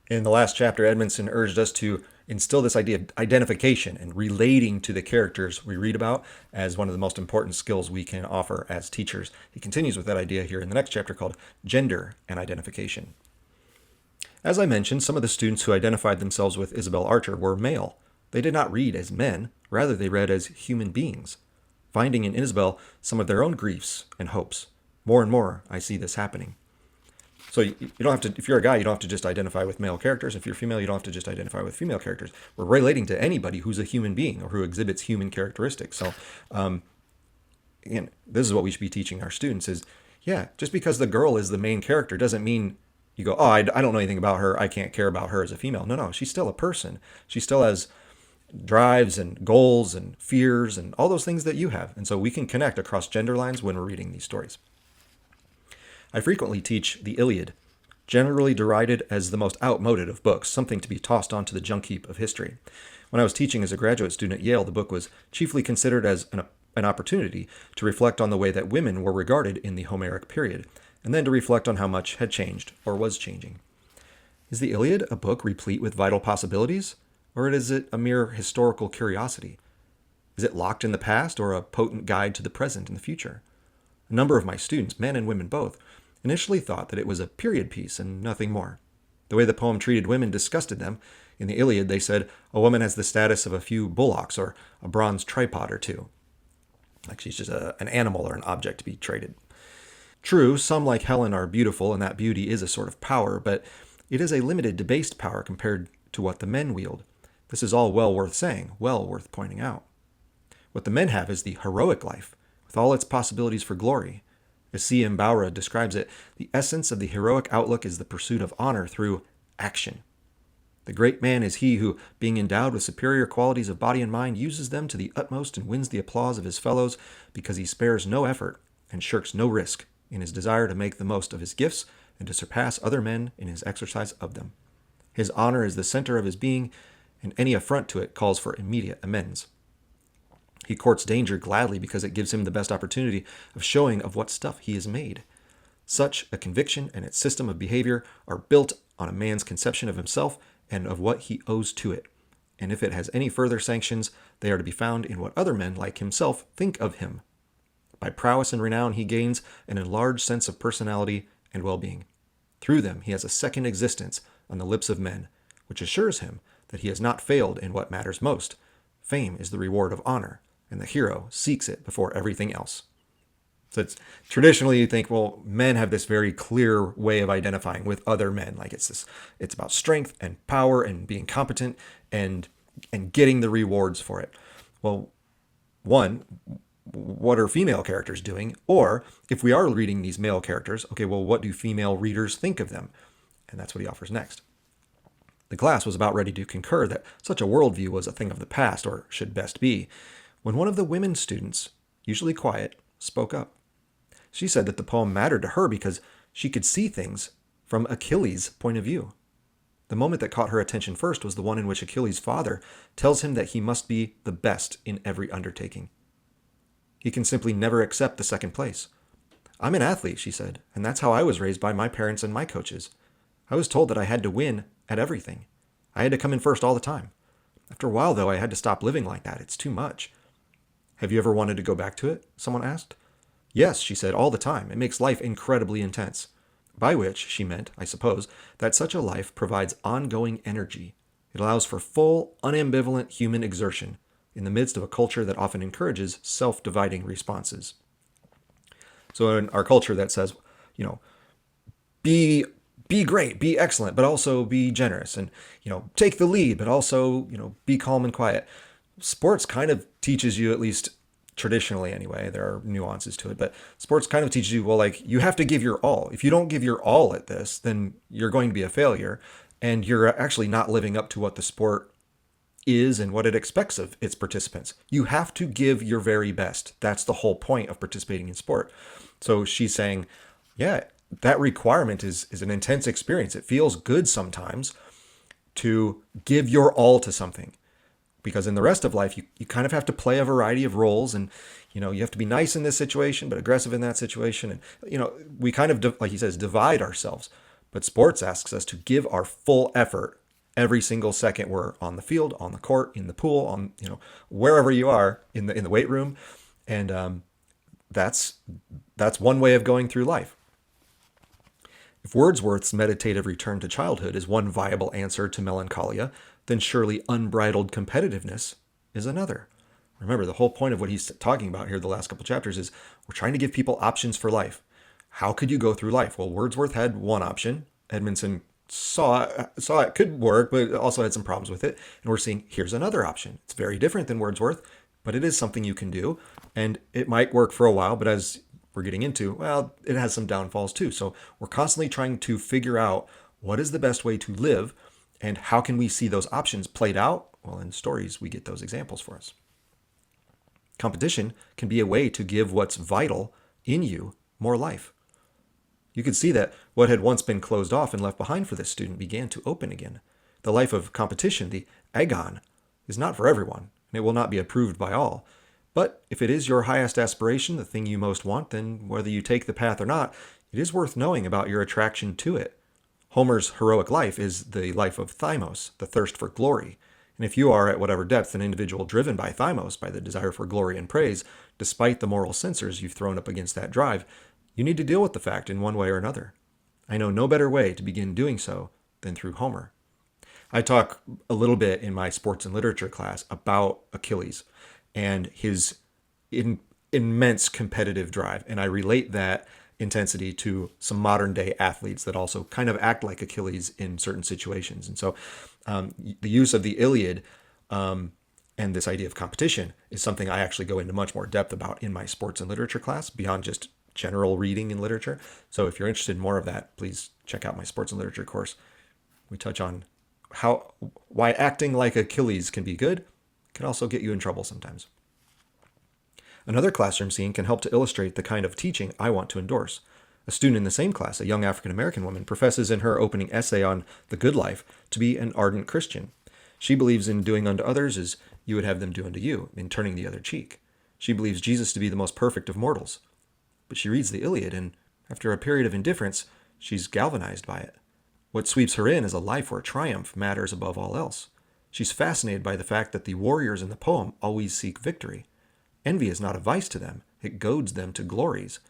In the last chapter, Edmondson urged us to instill this idea of identification and relating to the characters we read about as one of the most important skills we can offer as teachers. He continues with that idea here in the next chapter called Gender and Identification. As I mentioned, some of the students who identified themselves with Isabel Archer were male. They did not read as men, rather, they read as human beings, finding in Isabel some of their own griefs and hopes. More and more, I see this happening. So you don't have to, if you're a guy, you don't have to just identify with male characters. If you're female, you don't have to just identify with female characters. We're relating to anybody who's a human being or who exhibits human characteristics. So, again, this is what we should be teaching our students is, yeah, just because the girl is the main character doesn't mean you go, oh, I don't know anything about her. I can't care about her as a female. No, she's still a person. She still has drives and goals and fears and all those things that you have. And so we can connect across gender lines when we're reading these stories. I frequently teach the Iliad, generally derided as the most outmoded of books, something to be tossed onto the junk heap of history. When I was teaching as a graduate student at Yale, the book was chiefly considered as an opportunity to reflect on the way that women were regarded in the Homeric period, and then to reflect on how much had changed or was changing. Is the Iliad a book replete with vital possibilities, or is it a mere historical curiosity? Is it locked in the past or a potent guide to the present and the future? A number of my students, men and women both, initially thought that it was a period piece and nothing more. The way the poem treated women disgusted them. In the Iliad, they said a woman has the status of a few bullocks or a bronze tripod or two. Like she's just an animal or an object to be traded. True, some like Helen are beautiful, and that beauty is a sort of power, but it is a limited, debased power compared to what the men wield. This is all well worth saying, well worth pointing out. What the men have is the heroic life, with all its possibilities for glory. As C.M. Bowra describes it, the essence of the heroic outlook is the pursuit of honor through action. The great man is he who, being endowed with superior qualities of body and mind, uses them to the utmost and wins the applause of his fellows because he spares no effort and shirks no risk in his desire to make the most of his gifts and to surpass other men in his exercise of them. His honor is the center of his being, and any affront to it calls for immediate amends. He courts danger gladly because it gives him the best opportunity of showing of what stuff he is made. Such a conviction and its system of behavior are built on a man's conception of himself and of what he owes to it. And if it has any further sanctions, they are to be found in what other men like himself think of him. By prowess and renown, he gains an enlarged sense of personality and well-being. Through them, he has a second existence on the lips of men, which assures him that he has not failed in what matters most. Fame is the reward of honor, and the hero seeks it before everything else. So it's traditionally you think, well, men have this very clear way of identifying with other men. Like it's about strength and power and being competent and getting the rewards for it. Well, one, what are female characters doing? Or if we are reading these male characters, okay, well, what do female readers think of them? And that's what he offers next. The class was about ready to concur that such a worldview was a thing of the past, or should best be, when one of the women students, usually quiet, spoke up. She said that the poem mattered to her because she could see things from Achilles' point of view. The moment that caught her attention first was the one in which Achilles' father tells him that he must be the best in every undertaking. He can simply never accept the second place. I'm an athlete, she said, and that's how I was raised by my parents and my coaches. I was told that I had to win at everything. I had to come in first all the time. After a while, though, I had to stop living like that. It's too much. Have you ever wanted to go back to it? Someone asked. Yes, she said, all the time. It makes life incredibly intense. By which she meant, I suppose, that such a life provides ongoing energy. It allows for full, unambivalent human exertion in the midst of a culture that often encourages self-dividing responses. So in our culture that says, be great, be excellent, but also be generous, and take the lead, but also be calm and quiet. Sports kind of teaches you, at least traditionally anyway, there are nuances to it, but sports kind of teaches you, well, like, you have to give your all. If you don't give your all at this, then you're going to be a failure, and you're actually not living up to what the sport is and what it expects of its participants. You have to give your very best. That's the whole point of participating in sport. So she's saying, yeah, that requirement is an intense experience. It feels good sometimes to give your all to something. Because in the rest of life, you kind of have to play a variety of roles, and you have to be nice in this situation, but aggressive in that situation. And we kind of, like he says, divide ourselves. But sports asks us to give our full effort every single second we're on the field, on the court, in the pool, on wherever you are in the weight room, and that's one way of going through life. If Wordsworth's meditative return to childhood is one viable answer to melancholia, then surely unbridled competitiveness is another. Remember, the whole point of what he's talking about here the last couple chapters is we're trying to give people options for life. How could you go through life? Well, Wordsworth had one option. Edmondson saw it could work, but also had some problems with it. And we're seeing here's another option. It's very different than Wordsworth, but it is something you can do. And it might work for a while, but as we're getting into, well, it has some downfalls too. So we're constantly trying to figure out what is the best way to live and how can we see those options played out? Well, in stories, we get those examples for us. Competition can be a way to give what's vital in you more life. You could see that what had once been closed off and left behind for this student began to open again. The life of competition, the agon, is not for everyone, and it will not be approved by all. But if it is your highest aspiration, the thing you most want, then whether you take the path or not, it is worth knowing about your attraction to it. Homer's heroic life is the life of thymos, the thirst for glory. And if you are, at whatever depth, an individual driven by thymos, by the desire for glory and praise, despite the moral censors you've thrown up against that drive, you need to deal with the fact in one way or another. I know no better way to begin doing so than through Homer. I talk a little bit in my sports and literature class about Achilles and his immense competitive drive. And I relate that intensity to some modern day athletes that also kind of act like Achilles in certain situations. And so the use of the Iliad and this idea of competition is something I actually go into much more depth about in my sports and literature class beyond just general reading in literature. So if you're interested in more of that, please check out my sports and literature course. We touch on why acting like Achilles can be good, can also get you in trouble sometimes. Another classroom scene can help to illustrate the kind of teaching I want to endorse. A student in the same class, a young African-American woman, professes in her opening essay on the good life to be an ardent Christian. She believes in doing unto others as you would have them do unto you, in turning the other cheek. She believes Jesus to be the most perfect of mortals. But she reads the Iliad, and after a period of indifference, she's galvanized by it. What sweeps her in is a life where triumph matters above all else. She's fascinated by the fact that the warriors in the poem always seek victory. Envy is not a vice to them, it goads them to glories.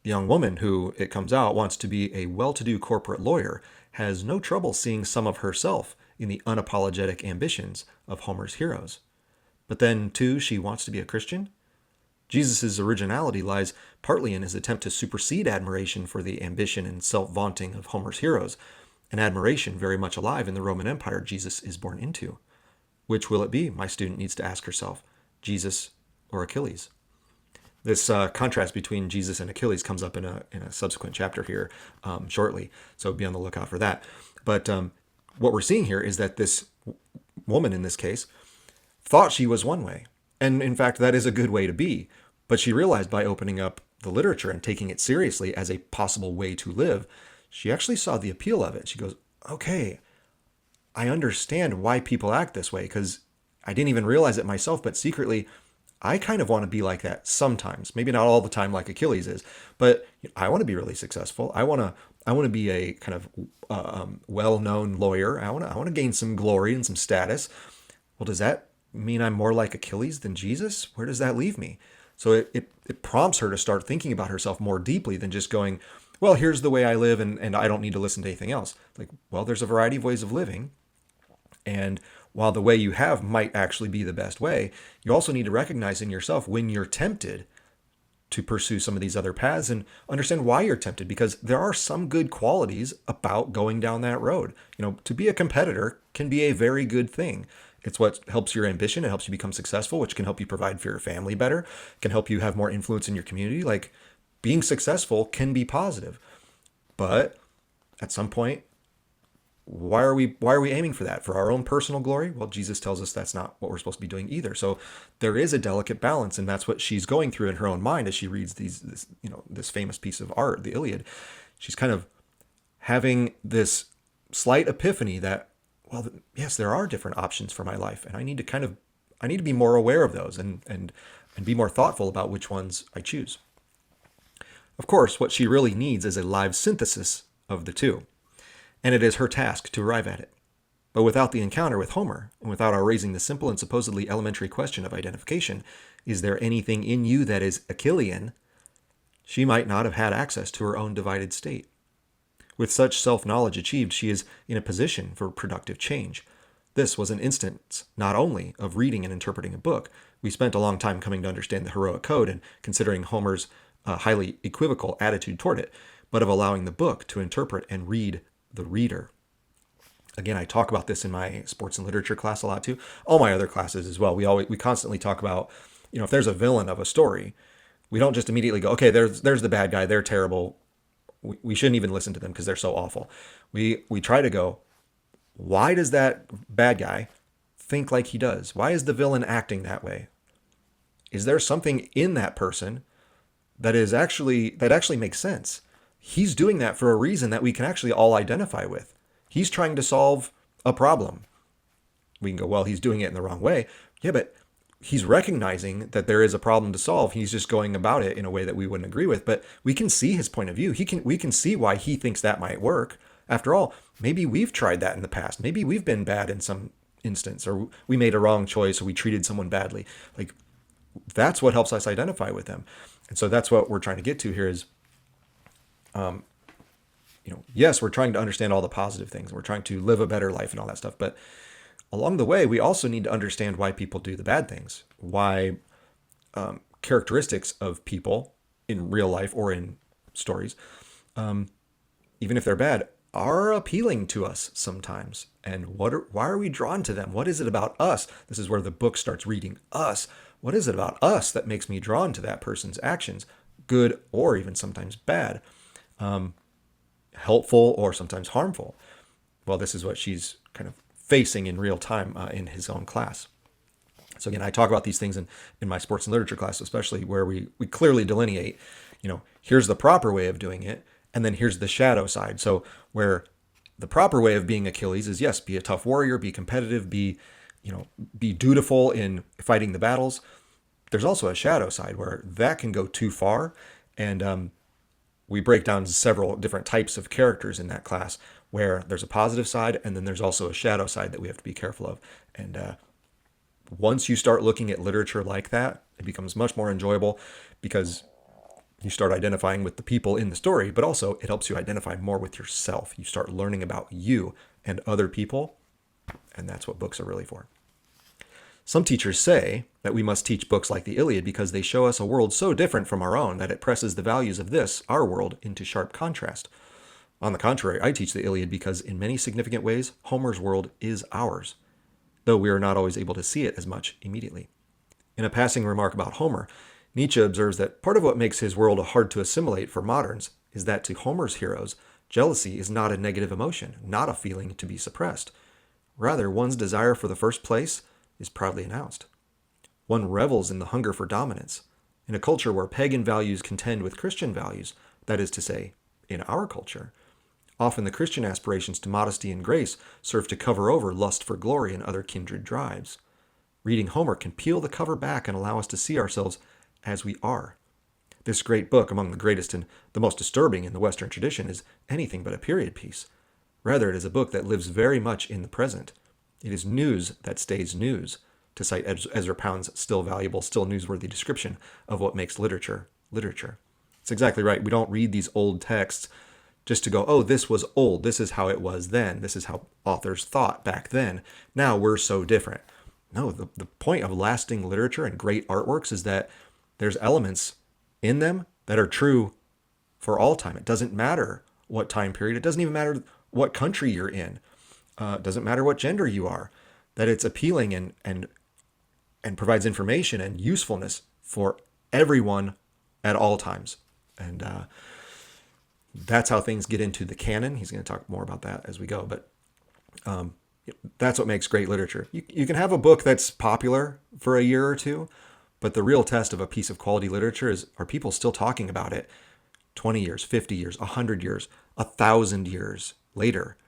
The young woman who, it comes out, wants to be a well-to-do corporate lawyer has no trouble seeing some of herself in the unapologetic ambitions of Homer's heroes. But then, too, she wants to be a Christian? Jesus' originality lies partly in his attempt to supersede admiration for the ambition and self-vaunting of Homer's heroes, an admiration very much alive in the Roman Empire Jesus is born into. Which will it be, my student needs to ask herself, Jesus or Achilles? This contrast between Jesus and Achilles comes up in a subsequent chapter here shortly, so be on the lookout for that. But what we're seeing here is that this woman, in this case, thought she was one way. And in fact, that is a good way to be. But she realized by opening up the literature and taking it seriously as a possible way to live, she actually saw the appeal of it. She goes, okay, I understand why people act this way, because I didn't even realize it myself, but secretly, I kind of want to be like that sometimes. Maybe not all the time like Achilles is, but I want to be really successful. I want to be a kind of well-known lawyer. I want to gain some glory and some status. Well, does that mean I'm more like Achilles than Jesus? Where does that leave me? So it prompts her to start thinking about herself more deeply than just going, well, here's the way I live and I don't need to listen to anything else. Like, well, there's a variety of ways of living. And while the way you have might actually be the best way, you also need to recognize in yourself when you're tempted to pursue some of these other paths and understand why you're tempted, because there are some good qualities about going down that road. To be a competitor can be a very good thing. It's what helps your ambition. It helps you become successful, which can help you provide for your family better, can help you have more influence in your community. Like, being successful can be positive. But at some point, why are we aiming for that? For our own personal glory? Well, Jesus tells us that's not what we're supposed to be doing either. So there is a delicate balance, and that's what she's going through in her own mind as she reads this famous piece of art, the Iliad. She's kind of having this slight epiphany that, well, yes, there are different options for my life, and I need to be more aware of those and be more thoughtful about which ones I choose. Of course, what she really needs is a live synthesis of the two. and it is her task to arrive at it. But without the encounter with Homer, and without our raising the simple and supposedly elementary question of identification, is there anything in you that is Achillean, she might not have had access to her own divided state. With such self-knowledge achieved, she is in a position for productive change. This was an instance not only of reading and interpreting a book. We spent a long time coming to understand the heroic code and considering Homer's highly equivocal attitude toward it, but of allowing the book to interpret and read the reader. Again, I talk about this in my sports and literature class a lot too. All my other classes as well. We constantly talk about, if there's a villain of a story, we don't just immediately go, okay, there's the bad guy, they're terrible. We shouldn't even listen to them because they're so awful. We try to go, why does that bad guy think like he does? Why is the villain acting that way? Is there something in that person that actually makes sense? He's doing that for a reason that we can actually all identify with. He's trying to solve a problem. We can go, well, he's doing it in the wrong way. Yeah, but he's recognizing that there is a problem to solve. He's just going about it in a way that we wouldn't agree with, but we can see his point of view. We can see why he thinks that might work. After all, maybe we've tried that in the past. Maybe we've been bad in some instance, or we made a wrong choice, or we treated someone badly. Like, that's what helps us identify with them. And so that's what we're trying to get to here is, yes, we're trying to understand all the positive things. We're trying to live a better life and all that stuff. But along the way, we also need to understand why people do the bad things, why characteristics of people in real life or in stories, even if they're bad, are appealing to us sometimes. And why are we drawn to them? What is it about us? This is where the book starts reading us. What is it about us that makes me drawn to that person's actions, good or even sometimes bad? Helpful or sometimes harmful. Well, this is what she's kind of facing in real time in his own class. So again, I talk about these things in my sports and literature class, especially where we clearly delineate, here's the proper way of doing it, and then here's the shadow side. So where the proper way of being Achilles is, yes, be a tough warrior, be competitive, be dutiful in fighting the battles. There's also a shadow side where that can go too far, and we break down several different types of characters in that class where there's a positive side and then there's also a shadow side that we have to be careful of. And once you start looking at literature like that, it becomes much more enjoyable because you start identifying with the people in the story, but also it helps you identify more with yourself. You start learning about you and other people, and that's what books are really for. Some teachers say that we must teach books like the Iliad because they show us a world so different from our own that it presses the values of this, our world, into sharp contrast. On the contrary, I teach the Iliad because in many significant ways, Homer's world is ours, though we are not always able to see it as much immediately. In a passing remark about Homer, Nietzsche observes that part of what makes his world hard to assimilate for moderns is that to Homer's heroes, jealousy is not a negative emotion, not a feeling to be suppressed. Rather, one's desire for the first place is proudly announced. One revels in the hunger for dominance. In a culture where pagan values contend with Christian values, that is to say, in our culture, often the Christian aspirations to modesty and grace serve to cover over lust for glory and other kindred drives. Reading Homer can peel the cover back and allow us to see ourselves as we are. This great book, among the greatest and the most disturbing in the Western tradition, is anything but a period piece. Rather, it is a book that lives very much in the present. It is news that stays news, to cite Ezra Pound's still valuable, still newsworthy description of what makes literature literature. It's exactly right. We don't read these old texts just to go, oh, this was old. This is how it was then. This is how authors thought back then. Now we're so different. No, the point of lasting literature and great artworks is that there's elements in them that are true for all time. It doesn't matter what time period. It doesn't even matter what country you're in. It doesn't matter what gender you are. That it's appealing and provides information and usefulness for everyone at all times. And that's how things get into the canon. He's going to talk more about that as we go. But that's what makes great literature. You can have a book that's popular for a year or two, but the real test of a piece of quality literature is, are people still talking about it 20 years, 50 years, 100 years, 1,000 years later?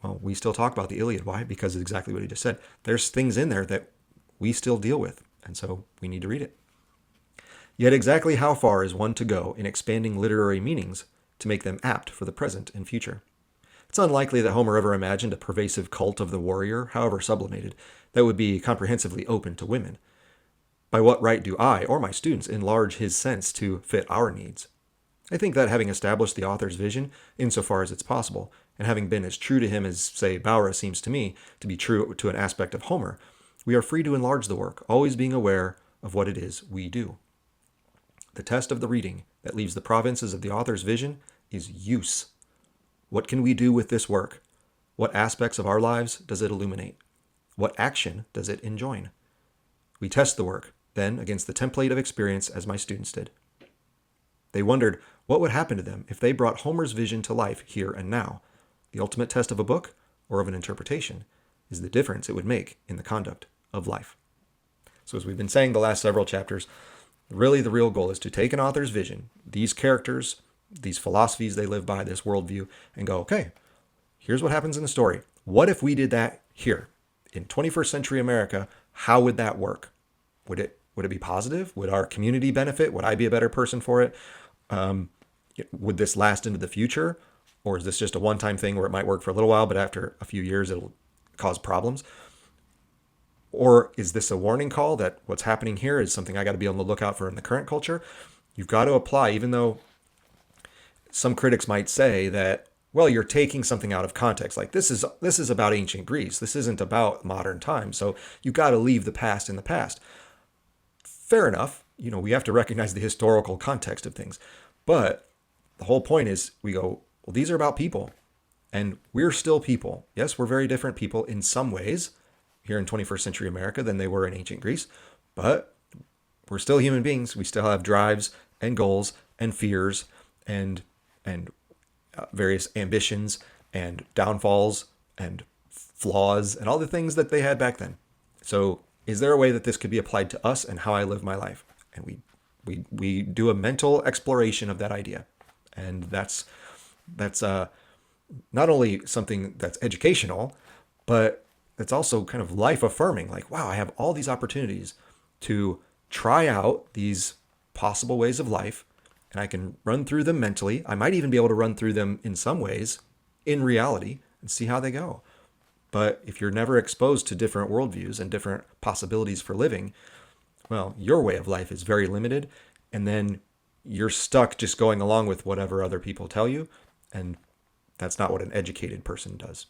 Well, we still talk about the Iliad. Why? Because it's exactly what he just said. There's things in there that we still deal with, and so we need to read it. Yet exactly how far is one to go in expanding literary meanings to make them apt for the present and future? It's unlikely that Homer ever imagined a pervasive cult of the warrior, however sublimated, that would be comprehensively open to women. By what right do I or my students enlarge his sense to fit our needs? I think that having established the author's vision, insofar as it's possible, and having been as true to him as, say, Bowra seems to me to be true to an aspect of Homer, we are free to enlarge the work, always being aware of what it is we do. The test of the reading that leaves the provinces of the author's vision is use. What can we do with this work? What aspects of our lives does it illuminate? What action does it enjoin? We test the work, then, against the template of experience as my students did. They wondered what would happen to them if they brought Homer's vision to life here and now. The ultimate test of a book, or of an interpretation, is the difference it would make in the conduct of life. So as we've been saying the last several chapters, really the real goal is to take an author's vision, these characters, these philosophies they live by, this worldview, and go, okay, here's what happens in the story. What if we did that here? In 21st century America, how would that work? Would it be positive? Would our community benefit? Would I be a better person for it? Would this last into the future? Or is this just a one-time thing where it might work for a little while, but after a few years it'll cause problems? Or is this a warning call that what's happening here is something I got to be on the lookout for in the current culture? You've got to apply, even though some critics might say that, well, you're taking something out of context. Like this is about ancient Greece. This isn't about modern times. So you got to leave the past in the past. Fair enough. We have to recognize the historical context of things. But the whole point is we go, well, these are about people. And we're still people. Yes, we're very different people in some ways here in 21st century America than they were in ancient Greece. But we're still human beings. We still have drives and goals and fears and various ambitions and downfalls and flaws and all the things that they had back then. So is there a way that this could be applied to us and how I live my life? And we do a mental exploration of that idea. And that's not only something that's educational, but it's also kind of life affirming. Like, wow, I have all these opportunities to try out these possible ways of life, and I can run through them mentally. I might even be able to run through them in some ways in reality and see how they go. But if you're never exposed to different worldviews and different possibilities for living, well, your way of life is very limited. And then you're stuck just going along with whatever other people tell you. And that's not what an educated person does.